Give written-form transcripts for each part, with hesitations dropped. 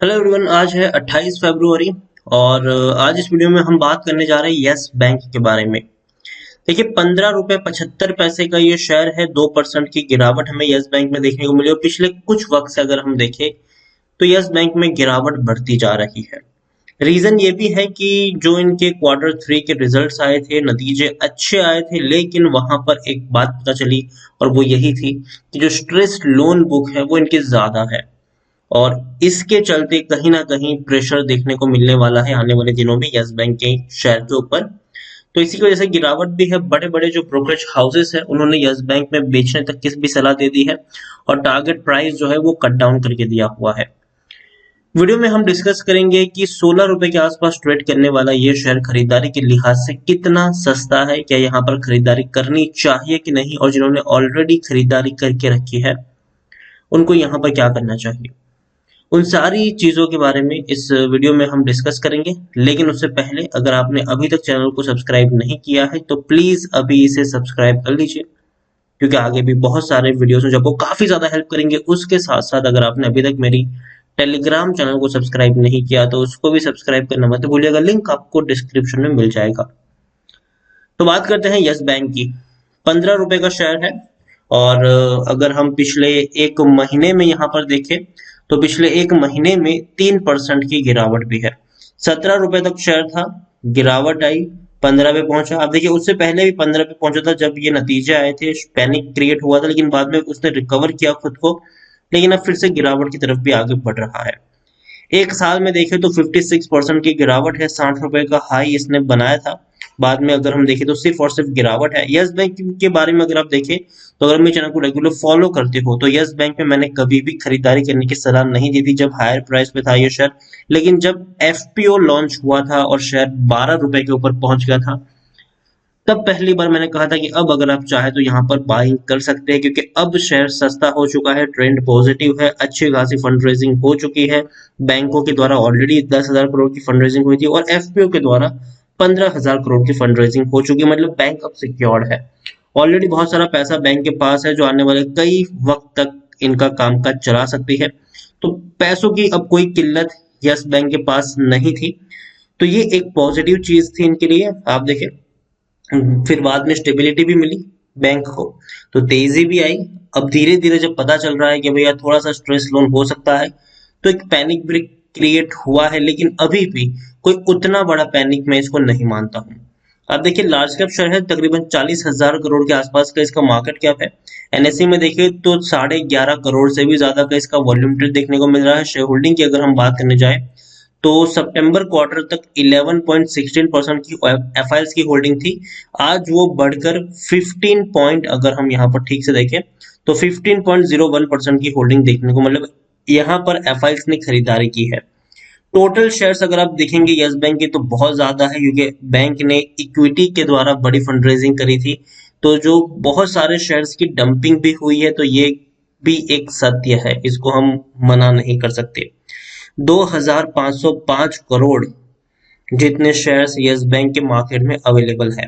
Hello everyone. आज है 28 फरवरी और आज इस वीडियो में हम बात करने जा रहे हैं यस बैंक के बारे में। देखिए, 15 रुपए 75 पैसे का ये शेयर है। 2% की गिरावट हमें यस बैंक में देखने को मिली और पिछले कुछ वक्त से अगर हम देखें तो यस बैंक में गिरावट बढ़ती जा रही है। रीजन ये भी है कि जो इनके क्वार्टर 3 के रिजल्ट्स आए थे, नतीजे अच्छे आए थे, लेकिन वहां पर एक बात पता चली और वो यही थी कि जो स्ट्रेस्ड लोन बुक है वो इनकी ज्यादा है और इसके चलते कहीं ना कहीं प्रेशर देखने को मिलने वाला है आने वाले दिनों में यस बैंक के शेयर के ऊपर। तो इसी की वजह से गिरावट भी है। बड़े बड़े जो ब्रोकरेज हाउसेस है उन्होंने यस बैंक में बेचने तक की भी सलाह दे दी है और टारगेट प्राइस जो है वो कट डाउन करके दिया हुआ है। वीडियो में हम डिस्कस करेंगे कि 16 रुपए के आसपास ट्रेड करने वाला ये शेयर खरीदारी के लिहाज से कितना सस्ता है, क्या यहाँ पर खरीदारी करनी चाहिए कि नहीं, और जिन्होंने ऑलरेडी खरीदारी करके रखी है उनको यहाँ पर क्या करना चाहिए। उन सारी चीजों के बारे में इस वीडियो में हम डिस्कस करेंगे। लेकिन उससे पहले अगर आपने अभी तक चैनल को सब्सक्राइब नहीं किया है तो प्लीज अभी इसे सब्सक्राइब कर लीजिए, क्योंकि आगे भी बहुत सारे वीडियोस हैं जो आपको काफी ज्यादा हेल्प करेंगे। उसके साथ साथ अगर आपने अभी तक मेरी टेलीग्राम चैनल को सब्सक्राइब नहीं किया तो उसको भी सब्सक्राइब करना मत भूलिएगा, लिंक आपको डिस्क्रिप्शन में मिल जाएगा। तो बात करते हैं यस बैंक की। 15 रुपए का शेयर है और अगर हम पिछले एक महीने में यहाँ पर देखें तो पिछले एक महीने में 3% की गिरावट भी है। 17 रुपए तक शेयर था, गिरावट आई, 15 पे पहुंचा। आप देखिए, उससे पहले भी 15 पे पहुंचा था जब ये नतीजे आए थे, पैनिक क्रिएट हुआ था, लेकिन बाद में उसने रिकवर किया खुद को। लेकिन अब फिर से गिरावट की तरफ भी आगे बढ़ रहा है। एक साल में देखें तो 56% की गिरावट है। 60 रुपए का हाई इसने बनाया था, बाद में अगर हम देखें तो सिर्फ और सिर्फ गिरावट है। यस बैंक के बारे में अगर आप देखें तो अगर मेरे चैनल को रेगुलर फॉलो करते हो तो यस बैंक में मैंने कभी भी खरीदारी करने की सलाह नहीं दी थी जब हायर प्राइस पे था ये शेयर। लेकिन जब एफपीओ लॉन्च हुआ था और शेयर 12 रुपए के ऊपर पहुंच गया था, तब पहली बार मैंने कहा था कि अब अगर आप चाहे तो यहाँ पर बाइंग कर सकते हैं, क्योंकि अब शेयर सस्ता हो चुका है, ट्रेंड पॉजिटिव है, अच्छी खासी फंड रेजिंग हो चुकी है। बैंकों के द्वारा ऑलरेडी 10,000 करोड़ की फंड रेजिंग हुई थी और एफपीओ के द्वारा 15,000 करोड़ की फंड रेजिंग हो चुकी है। मतलब बैंक अब सिक्योर्ड है। ऑलरेडी बहुत सारा पैसा बैंक के पास है जो आने वाले कई वक्त तक इनका कामकाज चला सकती है। तो पैसों की अब कोई किल्लत यस बैंक के पास नहीं थी। तो ये एक पॉजिटिव चीज थी इनके लिए। आप देखें, फिर बाद में स्टेबिलिटी भी मिली बैंक को, तो तेजी भी आई। अब धीरे धीरे जब पता चल रहा है कि भैया थोड़ा सा स्ट्रेस लोन हो सकता है, तो एक पैनिक भी क्रिएट हुआ है, लेकिन अभी भी कोई उतना बड़ा पैनिक मैं इसको नहीं मानता हूँ। आप देखिए, लार्ज कैप शेयर है, तकरीबन 40,000 करोड़ के आसपास का इसका मार्केट कैप है। एनएससी में देखिए तो 11.5 करोड़ से भी ज्यादा का इसका वॉल्यूम ट्रेड देखने को मिल रहा है। शेयर होल्डिंग की अगर हम बात करने जाए तो सितंबर क्वार्टर तक 11.16% की एफआईएल्स की होल्डिंग थी। आज वो बढ़कर 15 पॉइंट, अगर हम यहाँ पर ठीक से देखें तो 15.01% की होल्डिंग देखने को, मतलब यहाँ पर एफआईएल्स ने खरीदारी की है। टोटल शेयर्स अगर आप देखेंगे यस बैंक के तो बहुत ज्यादा है, क्योंकि बैंक ने इक्विटी के द्वारा बड़ी फंड रेजिंग करी थी। तो जो बहुत सारे शेयर्स की डंपिंग भी हुई है, तो ये भी एक सत्य है, इसको हम मना नहीं कर सकते। 2,505 करोड़ जितने शेयर्स यस बैंक के मार्केट में अवेलेबल है,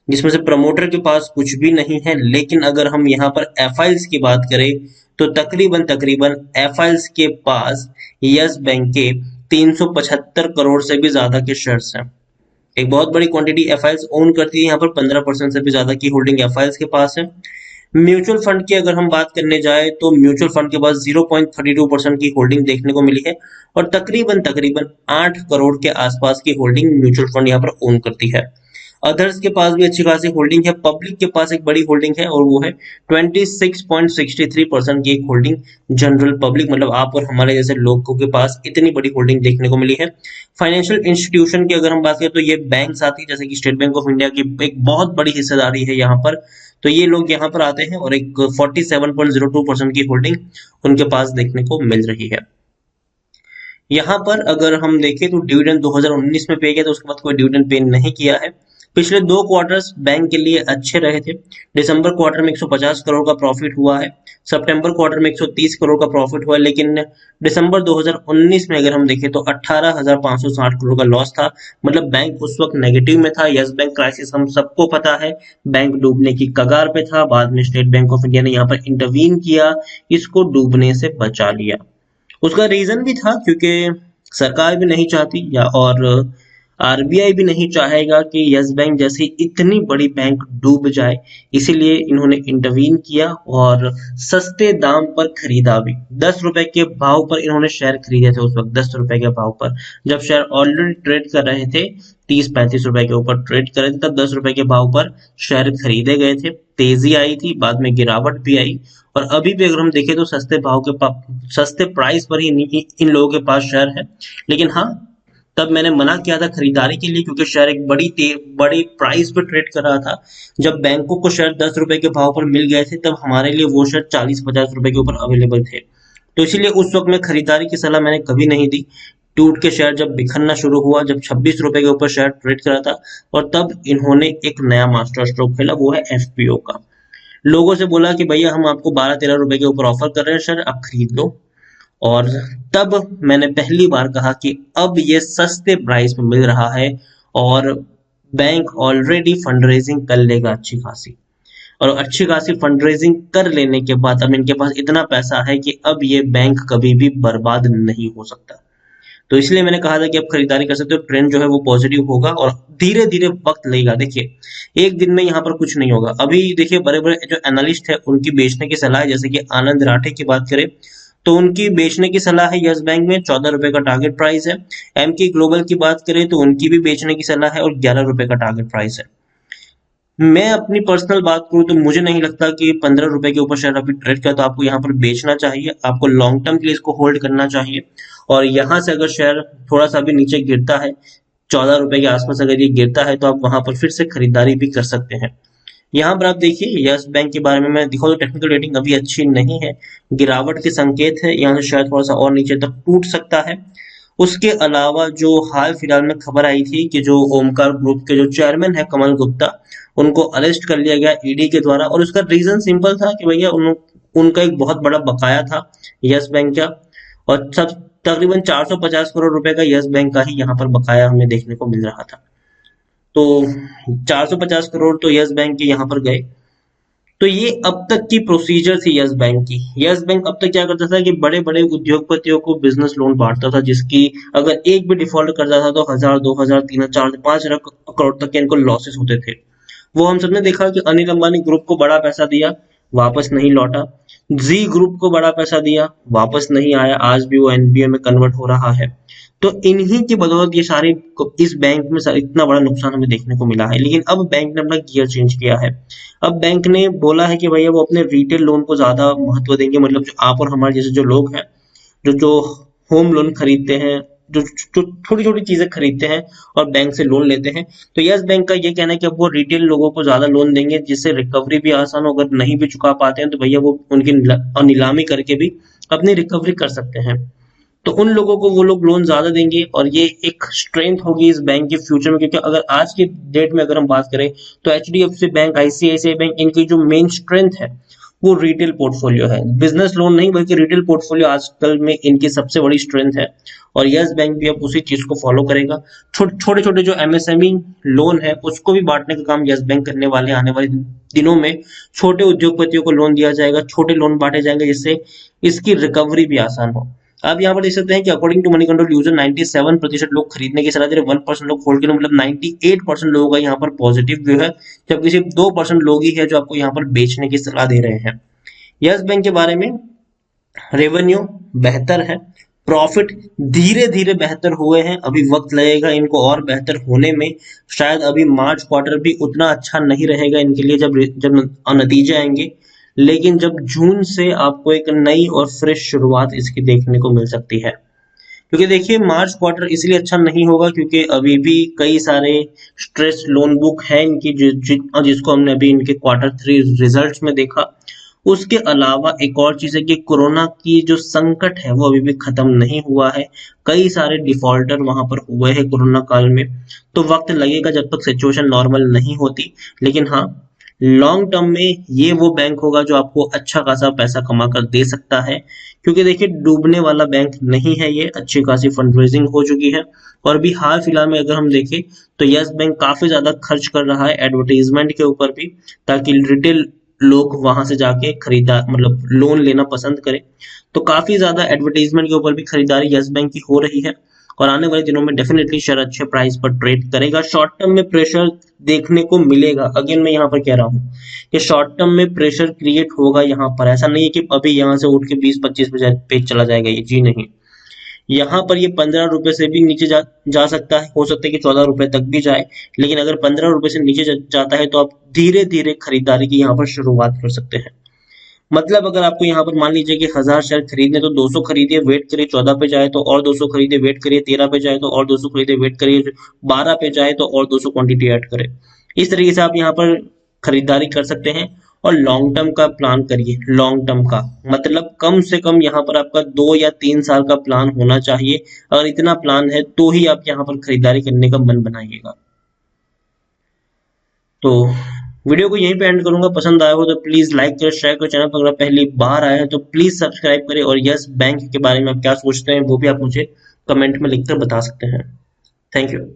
जिसमें से प्रमोटर के पास कुछ भी नहीं है। लेकिन अगर हम यहाँ पर एफआईएल्स की बात करें तो तकरीबन तकरीबन एफआईएल्स के पास यस बैंक के 375 करोड़ से भी ज्यादा के शेयर्स हैं। एक बहुत बड़ी क्वांटिटी एफआईएल्स ओन करती है, यहाँ पर 15% से भी ज्यादा की होल्डिंग एफआईएल्स के पास है। म्यूचुअल फंड की अगर हम बात करने जाए तो म्यूचुअल फंड के पास 0.32% की होल्डिंग देखने को मिली है और तकरीबन तकरीबन 8 करोड़ के आसपास की होल्डिंग म्यूचुअल फंड यहाँ पर ओन करती है। अदर्स के पास भी अच्छी खासी होल्डिंग है। पब्लिक के पास एक बड़ी होल्डिंग है और वो है 26.63% की एक होल्डिंग। जनरल पब्लिक मतलब आप और हमारे जैसे लोगों के पास इतनी बड़ी होल्डिंग देखने को मिली है। फाइनेंशियल इंस्टीट्यूशन की अगर हम बात करें तो ये बैंक आती है, जैसे कि स्टेट बैंक ऑफ इंडिया की एक बहुत बड़ी हिस्सेदारी है यहाँ पर। तो ये लोग यहाँ पर आते हैं और एक 47.02% की होल्डिंग उनके पास देखने को मिल रही है। यहाँ पर अगर हम देखें तो डिविडेंड 2019 में पे किया, तो उसके बाद कोई डिविडेंड पे नहीं किया है। पिछले 2 क्वार्टर्स बैंक के लिए अच्छे रहे थे। दिसंबर क्वार्टर में 150 करोड़ का प्रॉफिट हुआ है, सितंबर क्वार्टर में 130 करोड़ का प्रॉफिट हुआ है, लेकिन दिसंबर 2019 में अगर हम देखें तो 18,560 करोड़ का लॉस था। मतलब बैंक उस वक्त नेगेटिव में था। यस बैंक क्राइसिस हम सबको पता है, बैंक डूबने की कगार पे था। बाद में स्टेट बैंक ऑफ इंडिया ने यहाँ पर इंटरवीन किया, इसको डूबने से बचा लिया। उसका रीजन भी था क्योंकि सरकार भी नहीं चाहती या और आरबीआई भी नहीं चाहेगा कि यस बैंक जैसी इतनी बड़ी बैंक डूब जाए, इसीलिए इन्होंने इंटरवीन किया और सस्ते दाम पर खरीदा भी। 10 रुपए के भाव पर इन्होंने शेयर खरीदे थे उस वक्त, 10 रुपए के भाव पर, जब शेयर ऑलरेडी ट्रेड कर रहे थे 30-35 रुपए के ऊपर ट्रेड कर रहे थे, तब 10 रुपए के भाव पर शेयर खरीदे गए थे। तेजी आई थी, बाद में गिरावट भी आई, और अभी भी अगर हम देखें तो सस्ते प्राइस पर ही इन लोगों के पास शेयर है। लेकिन हाँ, तब मैंने मना किया था खरीदारी के लिए क्योंकि शेयर एक बड़ी प्राइस पे ट्रेड कर रहा था। जब बैंकों को शेयर 10 रुपए के भाव पर मिल गए थे, तब हमारे लिए वो शेयर 40-50 रुपए के ऊपर अवेलेबल थे। तो इसीलिए उस वक्त में खरीदारी की सलाह मैंने कभी नहीं दी। टूट के शेयर जब बिखरना शुरू हुआ, जब 26 रुपए के ऊपर शेयर ट्रेड करा था, और तब इन्होंने एक नया मास्टर स्ट्रोक खेला, वो है एफपीओ का। लोगों से बोला कि भैया हम आपको 12-13 रुपए के ऊपर ऑफर कर रहे हैं शेयर, आप खरीद लो। और तब मैंने पहली बार कहा कि अब ये सस्ते प्राइस में मिल रहा है और बैंक ऑलरेडी फंड रेजिंग कर लेगा अच्छी खासी, और अच्छी खासी फंड रेजिंग कर लेने के बाद अब इनके पास इतना पैसा है कि अब ये बैंक कभी भी बर्बाद नहीं हो सकता। तो इसलिए मैंने कहा था कि आप खरीदारी कर सकते हो, ट्रेंड जो है वो पॉजिटिव होगा और धीरे धीरे वक्त लगेगा। देखिए एक दिन में यहाँ पर कुछ नहीं होगा। अभी देखिए बड़े बड़े जो एनालिस्ट है उनकी बेचने की सलाह है, जैसे कि आनंद राठे की बात करें तो उनकी बेचने की सलाह है यस बैंक में, 14 रुपए का टारगेट प्राइस है। एम के ग्लोबल की बात करें तो उनकी भी बेचने की सलाह है और 11 रुपए का टारगेट प्राइस है। मैं अपनी पर्सनल बात करूं तो मुझे नहीं लगता कि 15 रुपए के ऊपर शेयर अभी ट्रेड किया तो आपको यहाँ पर बेचना चाहिए, आपको लॉन्ग टर्म के लिए इसको होल्ड करना चाहिए। और यहाँ से अगर शेयर थोड़ा सा भी नीचे गिरता है, 14 रुपए के आसपास अगर ये गिरता है, तो आप वहां पर फिर से खरीदारी भी कर सकते हैं। यहाँ पर आप देखिए यस बैंक के बारे में मैं दिखाऊं तो टेक्निकल रेटिंग अभी अच्छी नहीं है, गिरावट के संकेत है, यहाँ से शायद थोड़ा सा और नीचे तक टूट सकता है। उसके अलावा जो हाल फिलहाल में खबर आई थी कि जो ओमकार ग्रुप के जो चेयरमैन है कमल गुप्ता, उनको अरेस्ट कर लिया गया ईडी के द्वारा, और उसका रीजन सिंपल था कि भैया उनका एक बहुत बड़ा बकाया था यस बैंक का, और सब तकरीबन 450 करोड़ रुपए का यस बैंक का ही यहाँ पर बकाया हमें देखने को मिल रहा था। तो 450 करोड़ तो यस बैंक के यहाँ पर गए। तो ये अब तक की प्रोसीजर थी यस बैंक की। यस बैंक अब तक क्या करता था कि बड़े बड़े उद्योगपतियों को बिजनेस लोन बांटता था, जिसकी अगर एक भी डिफॉल्ट करता था तो 1000, 2000, 3000, 4000 करोड़ तक के इनको लॉसेस होते थे। वो हम सबने देखा कि अनिल अंबानी ग्रुप को बड़ा पैसा दिया, वापस नहीं लौटा। जी ग्रुप को बड़ा पैसा दिया, वापस नहीं आया, आज भी वो एनपीए में कन्वर्ट हो रहा है। तो इन्हीं की बदौलत ये सारे इस बैंक में इतना बड़ा नुकसान हमें देखने को मिला है। लेकिन अब बैंक ने अपना गियर चेंज किया है। अब बैंक ने बोला है कि भैया वो अपने रिटेल लोन को ज्यादा महत्व देंगे, मतलब जो आप और हमारे जैसे जो लोग हैं, जो जो होम लोन खरीदते हैं, जो जो छोटी छोटी चीजें खरीदते हैं और बैंक से लोन लेते हैं, तो यस बैंक का ये कहना है कि अब वो रिटेल लोगों को ज्यादा लोन देंगे जिससे रिकवरी भी आसान हो। अगर नहीं भी चुका पाते हैं तो भैया वो उनकी नीलामी करके भी अपनी रिकवरी कर सकते हैं। तो उन लोगों को वो लोग लोन ज्यादा देंगे और ये एक स्ट्रेंथ होगी इस बैंक के फ्यूचर में, क्योंकि अगर आज के डेट में अगर हम बात करें तो एचडीएफसी बैंक, आईसीआईसीआई बैंक, इनकी जो मेन स्ट्रेंथ है वो रिटेल पोर्टफोलियो है, बिजनेस लोन नहीं बल्कि रिटेल पोर्टफोलियो आजकल में इनकी सबसे बड़ी स्ट्रेंथ है। और यस बैंक भी अब उसी चीज को फॉलो करेगा। छोटे छोटे जो एमएसएमई लोन है उसको भी बांटने का काम यस बैंक करने वाले आने वाले दिनों में। छोटे उद्योगपतियों को लोन दिया जाएगा, छोटे लोन बांटे जाएंगे जिससे इसकी रिकवरी भी आसान हो। आप यहाँ पर देख सकते हैं कि according to Moneycontrol user 97% लोग खरीदने की सलाह दे रहे, 1% लोग होल्ड के लिए, मतलब 98% लोगों का यहाँ पर पॉजिटिव व्यू है, जबकि सिर्फ 2% लोग ही है जो आपको यहाँ पर बेचने की सलाह दे रहे हैं। यस बैंक के बारे में रेवेन्यू बेहतर है, प्रॉफिट धीरे धीरे बेहतर हुए हैं, अभी वक्त लगेगा इनको और बेहतर होने में। शायद अभी मार्च क्वार्टर भी उतना अच्छा नहीं रहेगा इनके लिए जब जब नतीजे आएंगे, लेकिन जब जून से आपको एक नई और फ्रेश शुरुआत इसकी देखने को मिल सकती है। क्योंकि देखिए मार्च क्वार्टर इसलिए अच्छा नहीं होगा क्योंकि अभी भी कई सारे स्ट्रेस लोन बुक है इनकी जिसको हमने अभी इनके Q3 रिजल्ट्स में देखा। उसके अलावा एक और चीज है कि कोरोना की जो संकट है वो अभी भी खत्म नहीं हुआ है, कई सारे डिफॉल्टर वहां पर हुए हैं कोरोना काल में। तो वक्त लगेगा जब तक सिचुएशन नॉर्मल नहीं होती, लेकिन हाँ लॉन्ग टर्म में ये वो बैंक होगा जो आपको अच्छा खासा पैसा कमा कर दे सकता है। क्योंकि देखिए डूबने वाला बैंक नहीं है ये, अच्छी खासी फंड रेजिंग हो चुकी है। और भी हाल फिलहाल में अगर हम देखें तो यस बैंक काफी ज्यादा खर्च कर रहा है एडवर्टाइजमेंट के ऊपर भी, ताकि रिटेल लोग वहां से जाके खरीदा मतलब लोन लेना पसंद करें। तो काफी ज्यादा एडवर्टाइजमेंट के ऊपर भी खरीदारी यस बैंक की हो रही है और आने वाले दिनों में डेफिनेटली शेयर अच्छे प्राइस पर ट्रेड करेगा। शॉर्ट टर्म में प्रेशर देखने को मिलेगा, अगेन मैं यहाँ पर कह रहा हूँ कि शॉर्ट टर्म में प्रेशर क्रिएट होगा यहाँ पर। ऐसा नहीं है कि अभी यहाँ से उठ के 20-25 पे चला जाएगा ये, जी नहीं। यहाँ पर ये 15 रुपए से भी नीचे जा सकता है, हो सकता है कि 14 रुपए तक भी जाए। लेकिन अगर 15 रुपए से नीचे जाता है तो आप धीरे धीरे खरीदारी की यहाँ पर शुरुआत कर सकते हैं। मतलब अगर आपको यहाँ पर मान लीजिए कि 1000 शेयर खरीदने तो 200 खरीदिए, वेट करिए 14 पे जाए तो और 200 खरीदिए, वेट करिए 13 पे जाए तो और 200 खरीदिए, वेट करिए 12 पे जाए तो और 200 क्वांटिटी ऐड करें। इस तरीके से आप यहाँ पर खरीदारी कर सकते हैं। और लॉन्ग टर्म का प्लान करिए, लॉन्ग टर्म का मतलब कम से कम यहाँ पर आपका 2 या 3 साल का प्लान होना चाहिए। अगर इतना प्लान है तो ही आप यहाँ पर खरीदारी करने का मन बनाइएगा। तो वीडियो को यहीं पे एंड करूंगा। पसंद आया हो तो प्लीज लाइक करें, शेयर करें। चैनल पर अगर पहली बार आए हैं तो प्लीज सब्सक्राइब करें और यस बैंक के बारे में आप क्या सोचते हैं वो भी आप मुझे कमेंट में लिखकर बता सकते हैं। Thank you.